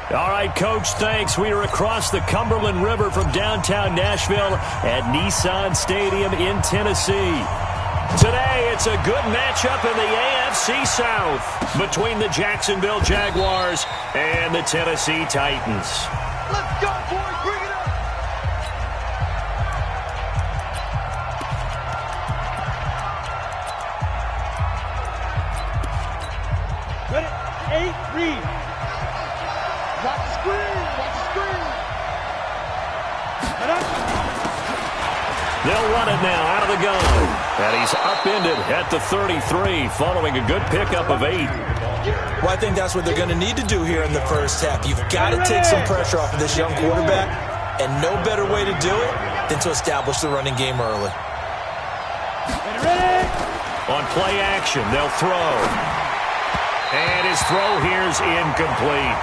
All right, Coach, thanks. We are across the Cumberland River from downtown Nashville at Nissan Stadium in Tennessee. Today, it's a good matchup in the AFC South between the Jacksonville Jaguars and the Tennessee Titans. Let's go, boys. Bring it up. Ready? 8, read. Watch the screen. Watch the screen. They'll run it now out of the gun. And he's upended at the 33 following a good pickup of 8. Well, I think that's what they're going to need to do here in the first half. You've got to take some pressure off of this young quarterback, and no better way to do it than to establish the running game early. Ready? On play action, they'll throw. And his throw here's incomplete.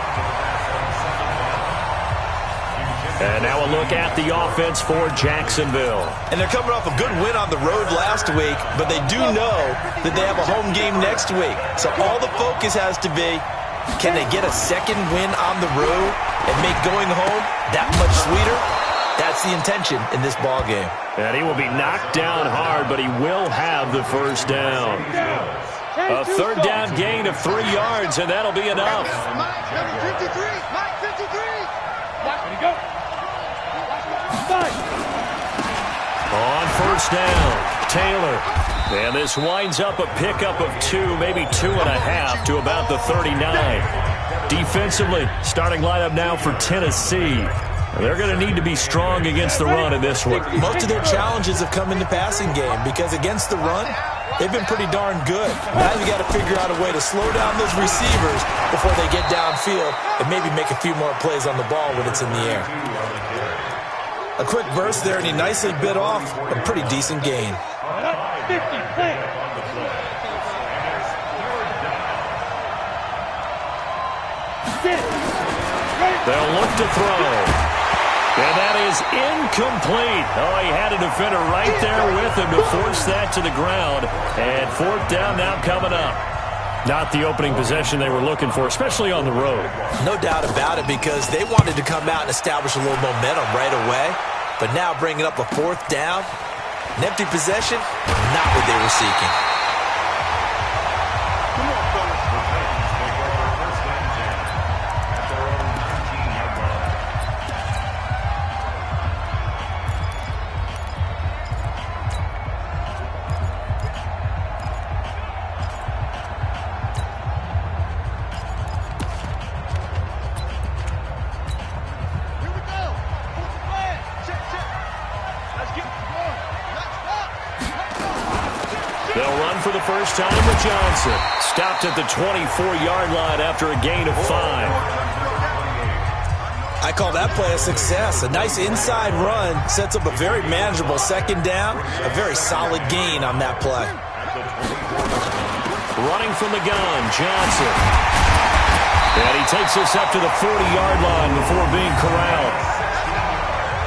And now a look at the offense for Jacksonville. And they're coming off a good win on the road last week, but they do know that they have a home game next week. So all the focus has to be, can they get a second win on the road and make going home that much sweeter? That's the intention in this ball game. And he will be knocked down hard, but he will have the first down. A third down gain of 3 yards, and that'll be enough. Mike, number 53. Mike, 53. Watch me go. On first down, Taylor. And this winds up a pickup of 2, maybe 2.5 to about the 39. Defensively, starting lineup now for Tennessee. They're going to need to be strong against the run in this one. Most of their challenges have come in the passing game because against the run, they've been pretty darn good. Now you got to figure out a way to slow down those receivers before they get downfield and maybe make a few more plays on the ball when it's in the air. A quick burst there, and he nicely bit off a pretty decent gain. 50, play. They'll look to throw. And that is incomplete. Oh, he had a defender right there with him to force that to the ground. And fourth down now coming up. Not the opening possession they were looking for, especially on the road. No doubt about it, because they wanted to come out and establish a little momentum right away. But now bringing up a fourth down, an empty possession, not what they were seeking. They'll run for the first time with Johnson. Stopped at the 24-yard line after a gain of 5. I call that play a success. A nice inside run sets up a very manageable second down. A very solid gain on that play. Running from the gun, Johnson. And he takes us up to the 40-yard line before being corralled.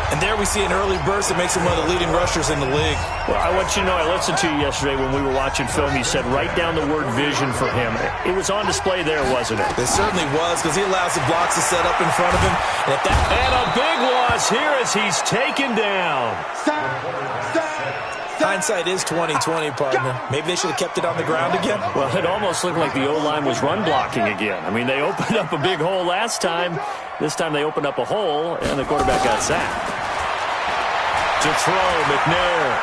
And there we see an early burst that makes him one of the leading rushers in the league. Well, I want you to know, I listened to you yesterday when we were watching film. You said write down the word vision for him. It was on display there, wasn't it? It certainly was, because he allows the blocks to set up in front of him. And a big loss here as he's taken down. Hindsight is 20/20, partner. Maybe they should have kept it on the ground again. Well, it almost looked like the O-line was run blocking again. I mean, they opened up a big hole last time. This time they opened up a hole, and the quarterback got sacked. To throw, McNair.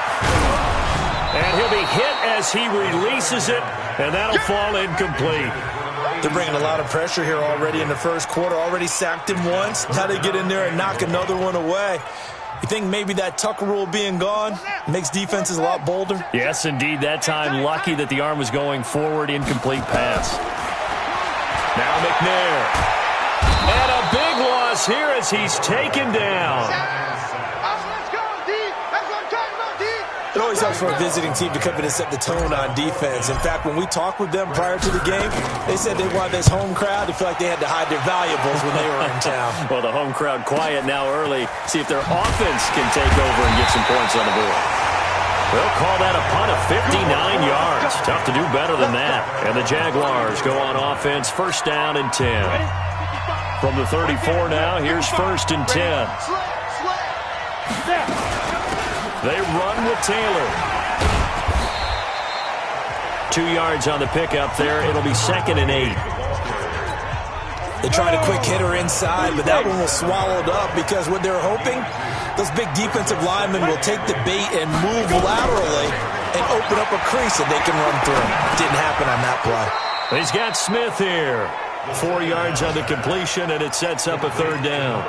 And he'll be hit as he releases it, and that'll fall incomplete. They're bringing a lot of pressure here already in the first quarter. Already sacked him once. Now they get in there and knock another one away. You think maybe that Tucker rule being gone makes defenses a lot bolder? Yes, indeed. That time, lucky that the arm was going forward. Incomplete pass. Now McNair. And a big loss here as he's taken down. It always helps for a visiting team to come in and set the tone on defense. In fact, when we talked with them prior to the game, they said they wanted this home crowd to feel like they had to hide their valuables when they were in town. Well, the home crowd quiet now early. See if their offense can take over and get some points on the board. They'll call that a punt of 59 yards. Tough to do better than that. And the Jaguars go on offense, first down and 10. From the 34 now, here's 1st and 10. They run with Taylor. 2 yards on the pickup there. It'll be 2nd and 8. They tried a quick hitter inside, but that one was swallowed up because what they're hoping, those big defensive linemen will take the bait and move laterally and open up a crease that they can run through. Didn't happen on that play. He's got Smith here. 4 yards on the completion, and it sets up a 3rd down.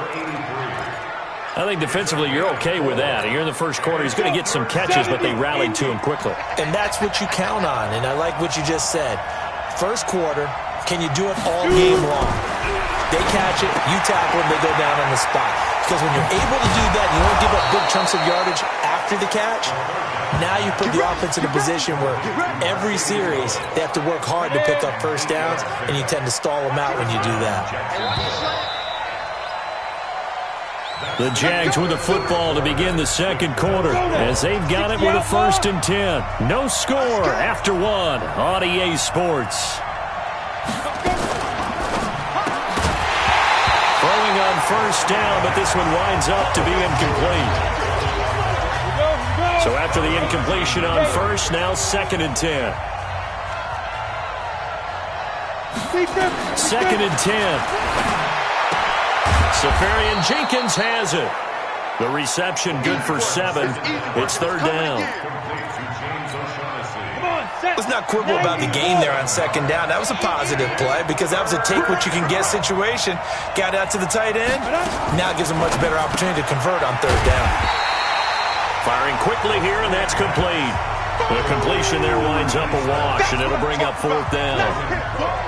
I think defensively you're okay with that. You're in the first quarter. He's going to get some catches, but they rallied to him quickly. And that's what you count on, and I like what you just said. First quarter, can you do it all game long? They catch it, you tackle them, they go down on the spot. Because when you're able to do that, you don't give up big chunks of yardage after the catch, now you put the offense in a position where every series they have to work hard to pick up first downs, and you tend to stall them out when you do that. The Jags with the football to begin the second quarter as they've got it with a 1st and 10. No score after 1 on EA Sports. Throwing on 1st down, but this one winds up to be incomplete. So after the incompletion on 1st, now 2nd and 10. 2nd and 10. Safarian Jenkins has it. The reception good for 7. It's 3rd down. Let's not quibble about the gain there on 2nd down. That was a positive play because that was a take-what-you-can-get situation. Got out to the tight end. Now it gives them a much better opportunity to convert on 3rd down. Firing quickly here, and that's complete. The completion there winds up a wash, and it'll bring up 4th down.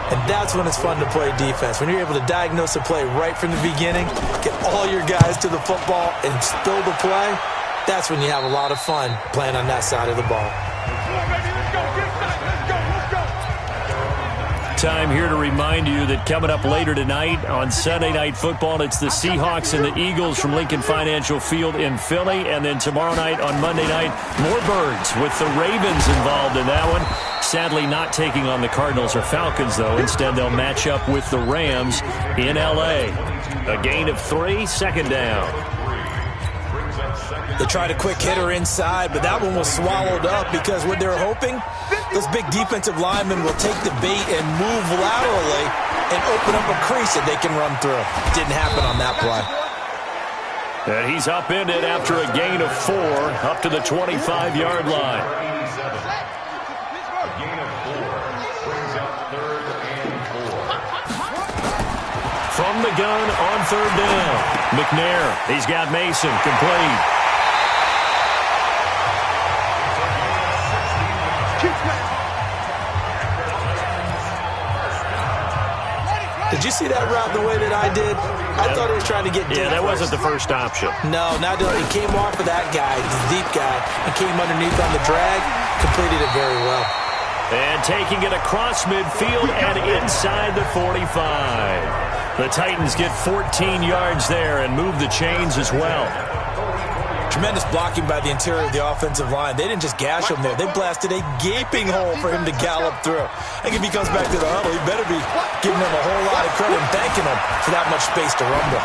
And that's when it's fun to play defense. When you're able to diagnose a play right from the beginning, get all your guys to the football, and spill the play, that's when you have a lot of fun playing on that side of the ball. Time here to remind you that coming up later tonight on Sunday Night Football, it's the Seahawks and the Eagles from Lincoln Financial Field in Philly. And then tomorrow night on Monday night, more Birds with the Ravens involved in that one. Sadly not taking on the Cardinals or Falcons, though. Instead, they'll match up with the Rams in L.A. A gain of 3, 2nd down. They tried a quick hitter inside, but that one was swallowed up because what they're hoping, those big defensive linemen will take the bait and move laterally and open up a crease that they can run through. Didn't happen on that play. And he's upended after a gain of 4 up to the 25-yard line. From the gun on 3rd down. McNair, he's got Mason, complete. Did you see that route the way that I did? I thought he was trying to get deep. Yeah, that wasn't the first option. No, not he came off of that guy, the deep guy, and came underneath on the drag, completed it very well. And taking it across midfield and inside the 45. The Titans get 14 yards there and move the chains as well. Tremendous blocking by the interior of the offensive line. They didn't just gash him there. They blasted a gaping hole for him to gallop through. I think if he comes back to the huddle, he better be giving them a whole lot of credit and thanking them for that much space to run with.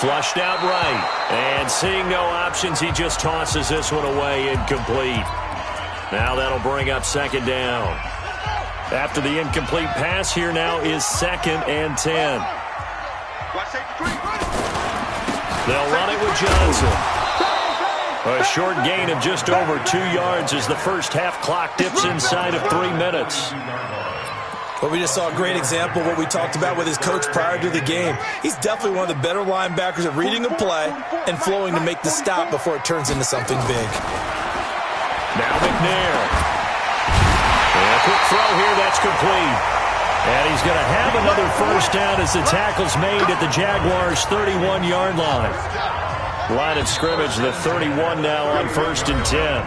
Flushed out right. And seeing no options, he just tosses this one away, incomplete. Now that'll bring up 2nd down. After the incomplete pass, here now is 2nd and 10. They'll run it with Johnson. A short gain of just over 2 yards as the first half clock dips inside of 3 minutes. Well, we just saw a great example of what we talked about with his coach prior to the game. He's definitely one of the better linebackers at reading a play and flowing to make the stop before it turns into something big. Now McNair. And a quick throw here, that's complete. And he's going to have another first down as the tackle's made at the Jaguars' 31-yard line. Line of scrimmage, the 31 now on 1st and 10.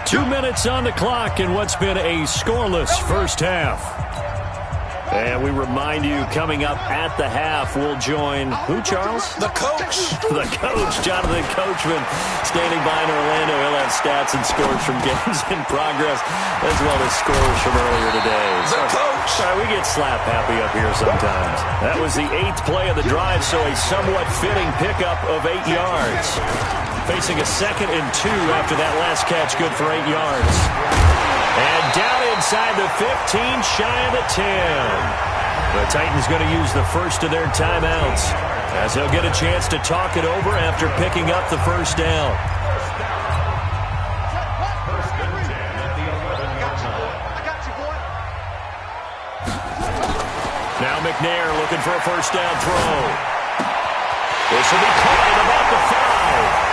2 minutes on the clock in what's been a scoreless first half. And we remind you, coming up at the half, we'll join who, Charles? The coach. The coach, Jonathan Coachman, standing by in Orlando. He'll have stats and scores from games in progress, as well as scores from earlier today. The coach. We get slap happy up here sometimes. That was the 8th play of the drive, so a somewhat fitting pickup of 8 yards. Facing a 2nd and 2 after that last catch, good for 8 yards. And down inside the 15, shy of the 10. The Titans going to use the first of their timeouts, as they'll get a chance to talk it over after picking up the first down. Now McNair looking for a first down throw. This will be caught at about the 5.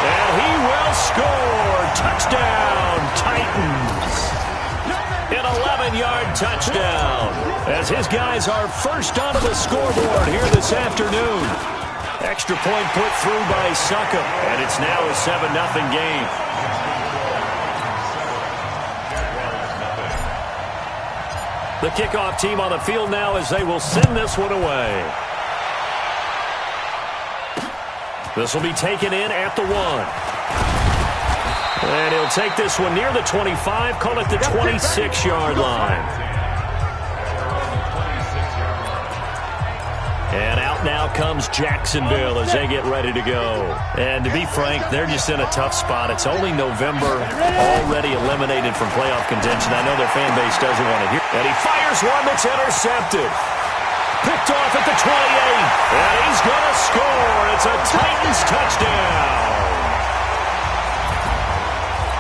And he will score. Touchdown, Titans. An 11-yard touchdown, as his guys are first onto the scoreboard here this afternoon. Extra point put through by Suckup, and it's now a 7-0 game. The kickoff team on the field now as they will send this one away. This will be taken in at the 1. And he'll take this one near the 25, call it the 26-yard line. And out now comes Jacksonville as they get ready to go. And to be frank, they're just in a tough spot. It's only November, already eliminated from playoff contention. I know their fan base doesn't want to hear. And he fires one that's intercepted. Picked off at the 28, and he's going to score. It's a Titans touchdown.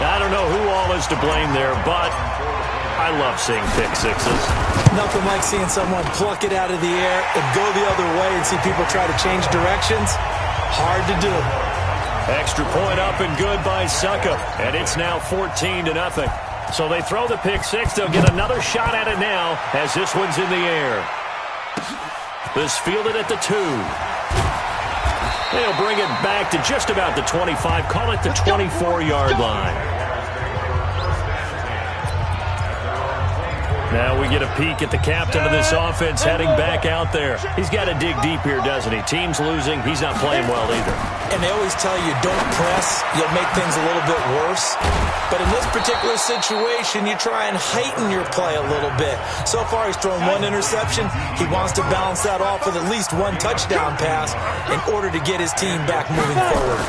I don't know who all is to blame there, but I love seeing pick sixes. Nothing like seeing someone pluck it out of the air and go the other way and see people try to change directions. Hard to do. Extra point up and good by Suckup, and it's now 14-0. So they throw the pick six. They'll get another shot at it now as this one's in the air. This fielded at the 2. They'll bring it back to just about the 25. Call it the 24-yard line. Now we get a peek at the captain of this offense heading back out there. He's got to dig deep here, doesn't he? Team's losing. He's not playing well either. And they always tell you, don't press. You'll make things a little bit worse. But in this particular situation, you try and heighten your play a little bit. So far, he's thrown 1 interception. He wants to balance that off with at least 1 touchdown pass in order to get his team back moving forward.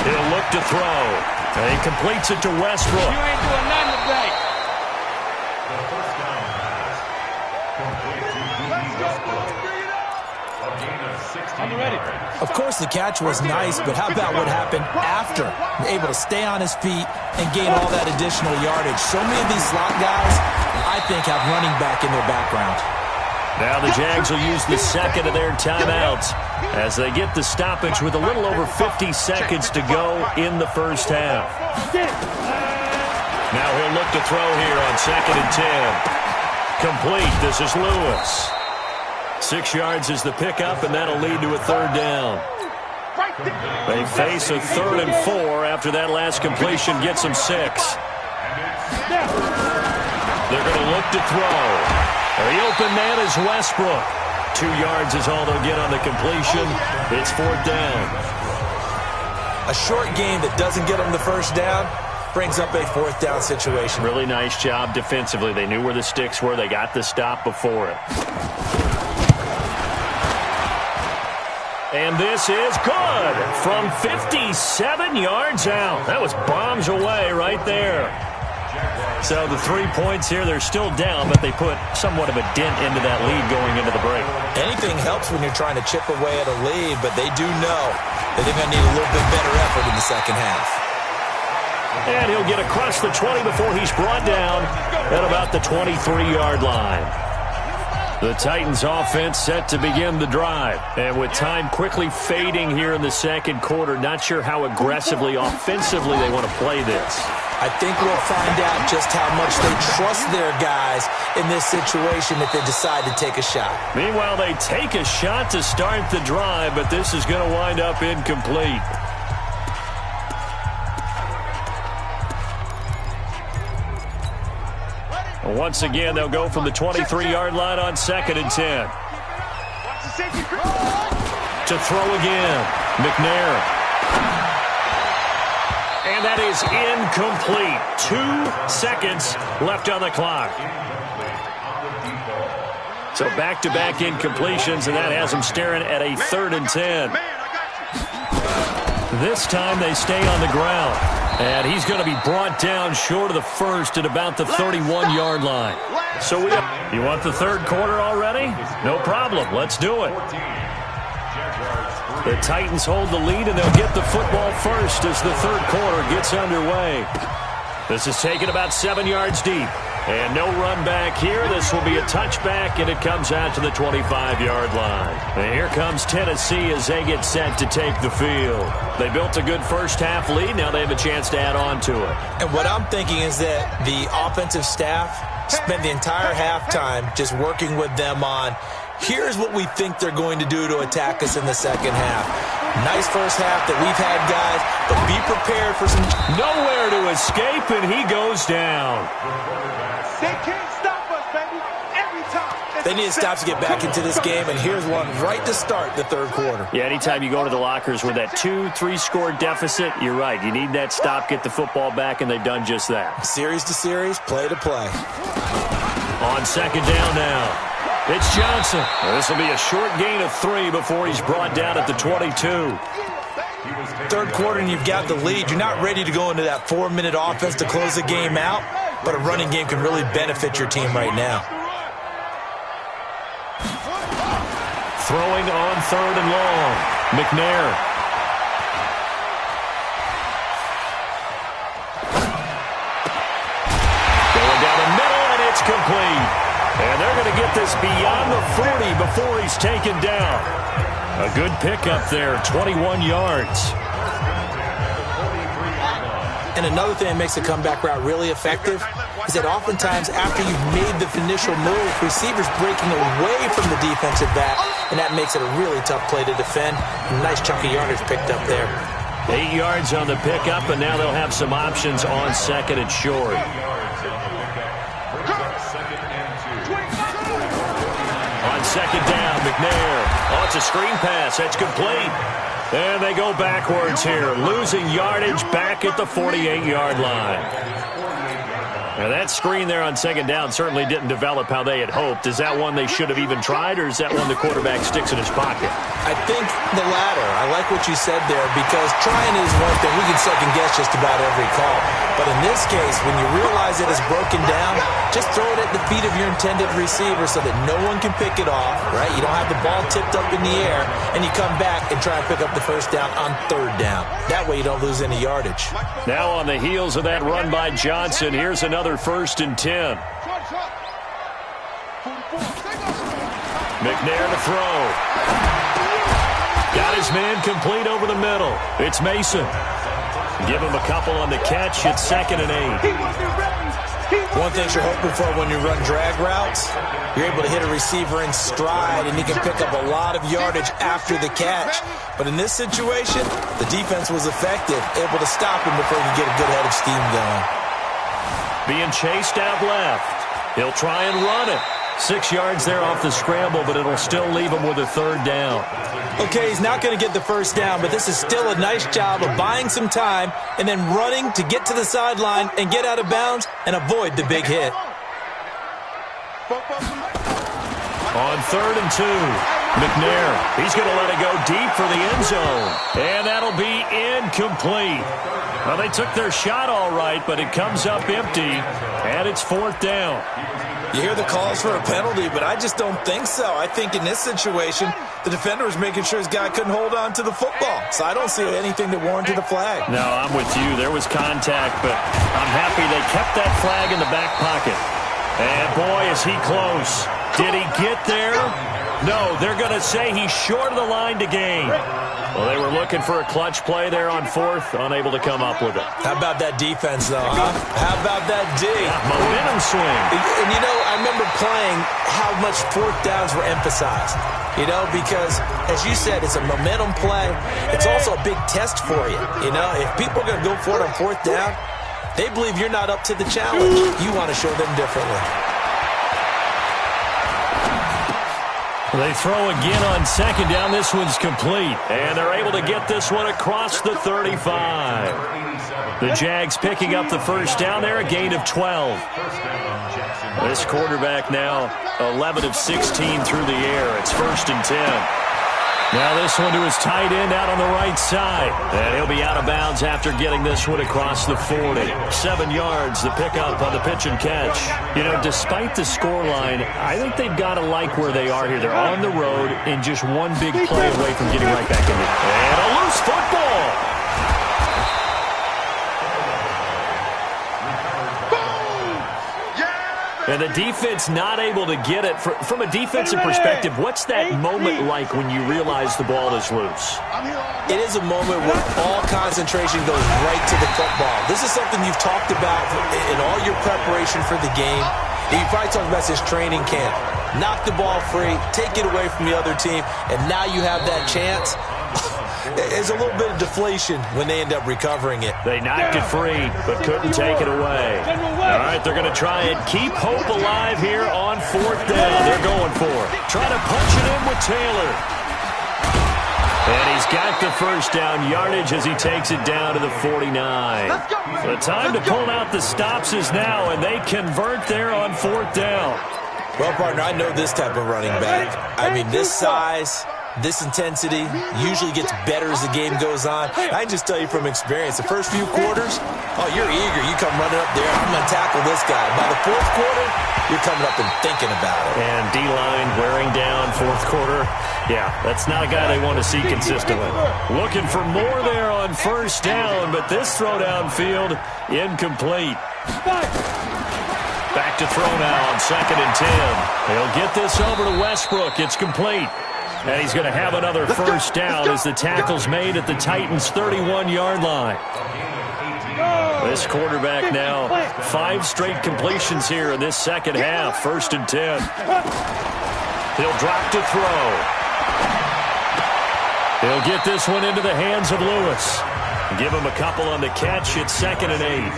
He'll look to throw. And he completes it to Westbrook. You ain't doing nothing today. Of course, the catch was nice, but how about what happened after? Able to stay on his feet and gain all that additional yardage. So many of these slot guys, I think, have running back in their background. Now the Jags will use the second of their timeouts as they get the stoppage with a little over 50 seconds to go in the first half. Now he'll look to throw here on 2nd and 10. Complete. This is Lewis. 6 yards is the pickup, and that'll lead to a 3rd down. They face a 3rd and 4 after that last completion gets them 6. They're going to look to throw. The open man is Westbrook. 2 yards is all they'll get on the completion. It's 4th down. A short game that doesn't get them the first down brings up a 4th down situation. Really nice job defensively. They knew where the sticks were. They got the stop before it. And this is good from 57 yards out. That was bombs away right there. So the 3 points here, they're still down, but they put somewhat of a dent into that lead going into the break. Anything helps when you're trying to chip away at a lead, but they do know that they're going to need a little bit better effort in the second half. And he'll get across the 20 before he's brought down at about the 23-yard line. The Titans offense set to begin the drive. And with time quickly fading here in the second quarter, not sure how aggressively, offensively they want to play this. I think we'll find out just how much they trust their guys in this situation if they decide to take a shot. Meanwhile, they take a shot to start the drive, but this is going to wind up incomplete. And once again, they'll go from the 23-yard line on 2nd and 10. To throw again, McNair. And that is incomplete. 2 seconds left on the clock. So back-to-back incompletions, and that has them staring at a 3rd and 10. This time they stay on the ground. And he's going to be brought down short of the first at about the 31-yard line. So you want the third quarter already? No problem. Let's do it. The Titans hold the lead, and they'll get the football first as the third quarter gets underway. This is taken about 7 yards deep. And no run back here. This will be a touchback, and it comes out to the 25-yard line. And here comes Tennessee as they get set to take the field. They built a good first-half lead. Now they have a chance to add on to it. And what I'm thinking is that the offensive staff spent the entire halftime just working with them on, here's what we think they're going to do to attack us in the second half. Nice first half that we've had, guys, but be prepared for some... Nowhere to escape, and he goes down. They can't stop us, baby. Every time. They need to stop to get back into this game, and here's one right to start the third quarter. Yeah, anytime you go to the lockers with that 2-3 score deficit, you're right. You need that stop, get the football back, and they've done just that. Series to series, play to play. On 2nd down now. It's Johnson. This will be a short gain of 3 before he's brought down at the 22. Third quarter, and you've got the lead. You're not ready to go into that 4-minute offense to close the game out, but a running game can really benefit your team right now. Throwing on 3rd and long. McNair. Going down the middle, and it's complete. And they're going to get this beyond the 40 before he's taken down. A good pickup there, 21 yards. And another thing that makes the comeback route really effective is that oftentimes after you've made the initial move, receivers breaking away from the defensive back, and that makes it a really tough play to defend. A nice chunk of yardage picked up there. 8 yards on the pickup, and now they'll have some options on 2nd and short. On 2nd down, McNair. Oh, it's a screen pass. That's complete. And they go backwards here, losing yardage back at the 48-yard line. Now that screen there on 2nd down certainly didn't develop how they had hoped. Is that one they should have even tried, or is that one the quarterback sticks in his pocket? I think the latter. I like what you said there, because trying is one thing. We can second-guess just about every call. But in this case, when you realize it is broken down, just throw it at the feet of your intended receiver so that no one can pick it off, right? You don't have the ball tipped up in the air, and you come back and try and pick up the first down on 3rd down. That way you don't lose any yardage. Now on the heels of that run by Johnson, here's another 1st and 10. McNair to throw. Got his man complete over the middle. It's Mason. Give him a couple on the catch. It's 2nd and 8. One thing you're hoping for when you run drag routes, you're able to hit a receiver in stride, and he can pick up a lot of yardage after the catch. But in this situation, the defense was effective, able to stop him before he could get a good head of steam going. Being chased out left. He'll try and run it. 6 yards there off the scramble, but it'll still leave him with a 3rd down. Okay, he's not going to get the first down, but this is still a nice job of buying some time and then running to get to the sideline and get out of bounds and avoid the big hit. On 3rd and 2, McNair. He's going to let it go deep for the end zone. And that'll be incomplete. Well, they took their shot all right, but it comes up empty, and it's 4th down. You hear the calls for a penalty, but I just don't think so. I think in this situation, the defender was making sure his guy couldn't hold on to the football. So I don't see anything that warranted a flag. No, I'm with you. There was contact, but I'm happy they kept that flag in the back pocket. And boy, is he close. Did he get there? No, they're going to say he's short of the line to gain. Well, they were looking for a clutch play there on 4th, unable to come up with it. How about that defense, though, huh? How about that D? Yeah, momentum swing. And, you know, I remember playing how much 4th downs were emphasized. You know, because, as you said, it's a momentum play. It's also a big test for you. You know, if people are going to go for it on 4th down, They believe you're not up to the challenge. You want to show them differently. They throw again on second down. This one's complete. And they're able to get this one across the 35. The Jags picking up the first down there, a gain of 12. This quarterback now 11 of 16 through the air. It's 1st and 10. Now this one to his tight end out on the right side. And he'll be out of bounds after getting this one across the 40. 7 yards, the pickup on the pitch and catch. You know, despite the scoreline, I think they've got to like where they are here. They're on the road and just one big play away from getting right back in it. And a loose football. And the defense not able to get it. From a defensive perspective, what's that moment like when you realize the ball is loose? It is a moment where all concentration goes right to the football. This is something you've talked about in all your preparation for the game. And you probably talked about this training camp. Knock the ball free, take it away from the other team, and now you have that chance. There's a little bit of deflation when they end up recovering it. They knocked it free, but couldn't take it away. All right, they're going to try and keep hope alive here on 4th down. They're going for it. Trying to punch it in with Taylor. And he's got the first down yardage as he takes it down to the 49. The time to pull out the stops is now, and they convert there on 4th down. Well, partner, I know this type of running back. I mean, this size, this intensity usually gets better as the game goes on. I can just tell you from experience, the first few quarters, oh, you're eager. You come running up there, I'm going to tackle this guy. By the 4th quarter, you're coming up and thinking about it. And D-line wearing down 4th quarter. Yeah, that's not a guy they want to see consistently. Looking for more there on 1st down, but this throw downfield incomplete. Back to throw now on 2nd and 10. He'll get this over to Westbrook. It's complete. And he's going to have another first down as the tackle's made at the Titans' 31-yard line. This quarterback now 5 straight completions here in this second half. 1st and 10. He'll drop to throw. He'll get this one into the hands of Lewis. Give him a couple on the catch. It's 2nd and 8.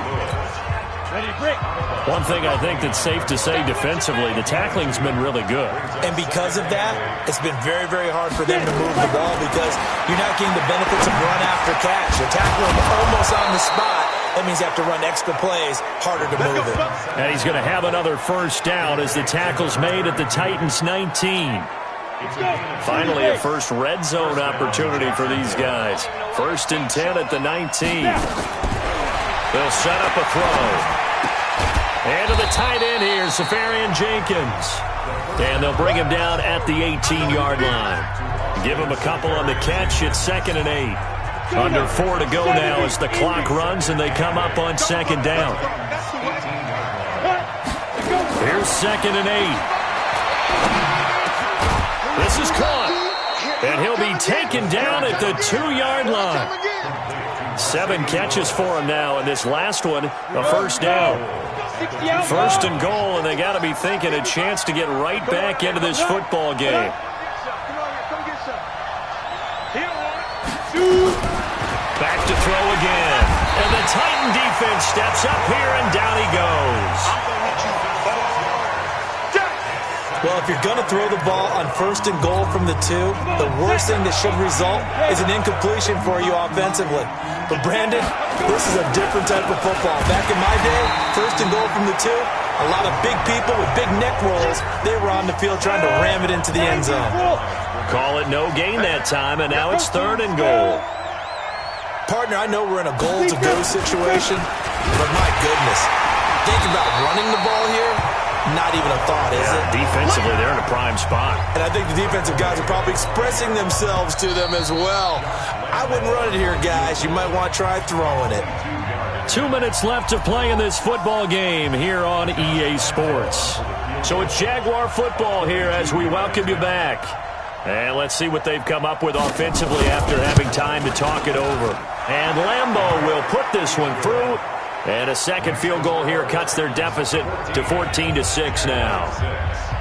One thing I think that's safe to say defensively, the tackling's been really good. And because of that, it's been very, very hard for them to move the ball because you're not getting the benefits of run after catch. You're tackling almost on the spot. That means you have to run extra plays, harder to move it. And he's going to have another first down as the tackle's made at the Titans' 19. Finally, a first red zone opportunity for these guys. 1st and 10 at the 19. They'll set up a throw. And to the tight end here, Safarian Jenkins. And they'll bring him down at the 18-yard line. Give him a couple on the catch. It's 2nd and 8. Under 4 to go now as the clock runs and they come up on 2nd down. Here's 2nd and 8. This is caught. And he'll be taken down at the 2-yard line. 7 catches for him now, and this last one, a first down. 1st and goal, and they got to be thinking a chance to get right back into this football game. Back to throw again. And the Titan defense steps up here, and down he goes. Well, if you're going to throw the ball on 1st and goal from the 2, the worst thing that should result is an incompletion for you offensively. But, Brandon, this is a different type of football. Back in my day, 1st and goal from the 2, a lot of big people with big neck rolls, they were on the field trying to ram it into the end zone. Call it no gain that time, and now it's 3rd and goal. Partner, I know we're in a goal-to-go situation, but my goodness, think about running the ball here. Not even a thought, is it? Defensively, they're in a prime spot. And I think the defensive guys are probably expressing themselves to them as well. I wouldn't run it here, guys. You might want to try throwing it. 2 minutes left to play in this football game here on EA Sports. So it's Jaguar football here as we welcome you back. And let's see what they've come up with offensively after having time to talk it over. And Lambeau will put this one through. And a second field goal here cuts their deficit to 14-6 now.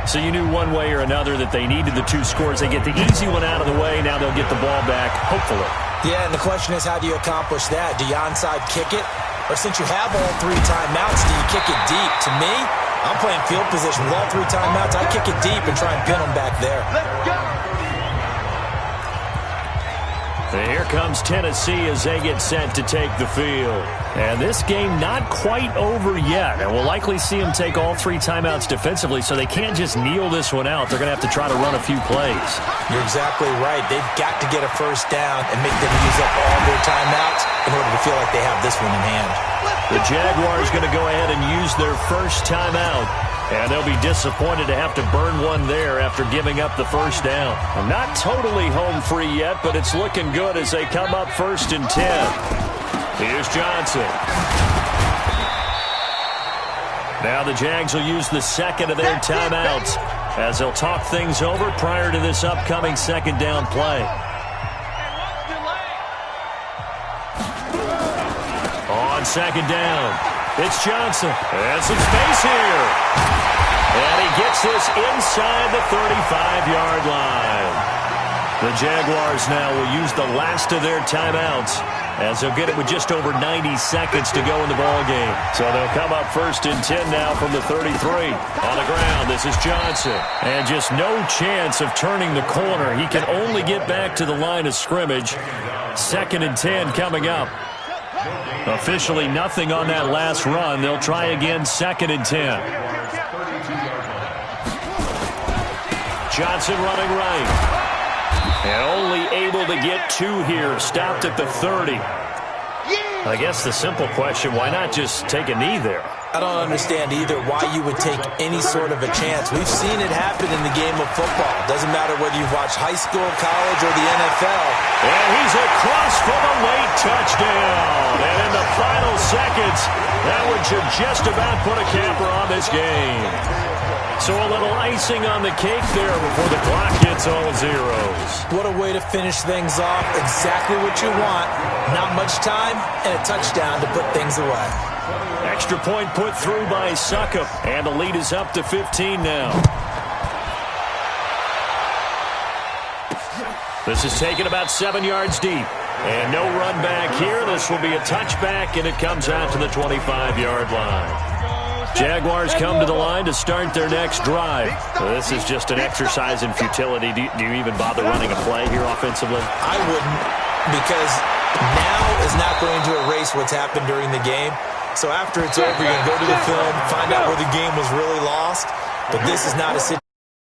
So you knew one way or another that they needed the 2 scores. They get the easy one out of the way. Now they'll get the ball back, hopefully. Yeah, and the question is, how do you accomplish that? Do you onside kick it? Or since you have all 3 timeouts, do you kick it deep? To me, I'm playing field position with all 3 timeouts. I kick it deep and try and pin them back there. Let's go. And here comes Tennessee as they get set to take the field. And this game not quite over yet. And we'll likely see them take all 3 timeouts defensively, so they can't just kneel this one out. They're going to have to try to run a few plays. You're exactly right. They've got to get a first down and make them use up all their timeouts in order to feel like they have this one in hand. The Jaguars going to go ahead and use their first timeout. And they'll be disappointed to have to burn one there after giving up the first down. Not totally home free yet, but it's looking good as they come up 1st and 10. Here's Johnson. Now the Jags will use the second of their timeouts as they'll talk things over prior to this upcoming second down play. On second down, it's Johnson. And some space here. And he gets this inside the 35-yard line. The Jaguars now will use the last of their timeouts as they'll get it with just over 90 seconds to go in the ballgame. So they'll come up 1st and 10 now from the 33. On the ground, this is Johnson. And just no chance of turning the corner. He can only get back to the line of scrimmage. 2nd and 10 coming up. Officially nothing on that last run. They'll try again 2nd and 10. Johnson running right. And only able to get 2 here. Stopped at the 30. I guess the simple question, why not just take a knee there? I don't understand either why you would take any sort of a chance. We've seen it happen in the game of football. Doesn't matter whether you've watched high school, college, or the NFL. And he's across for the late touchdown. And in the final seconds, that one should just about put a capper on this game. So a little icing on the cake there before the clock hits all zeros. What a way to finish things off. Exactly what you want. Not much time and a touchdown to put things away. Extra point put through by Suckup, and the lead is up to 15 now. This is taken about 7 yards deep. And no run back here. This will be a touchback, and it comes out to the 25-yard line. Jaguars come to the line to start their next drive. This is just an exercise in futility. Do you even bother running a play here offensively? I wouldn't, because now is not going to erase what's happened during the game. So after it's over, you're going to go to the film, find out where the game was really lost. But this is not a situation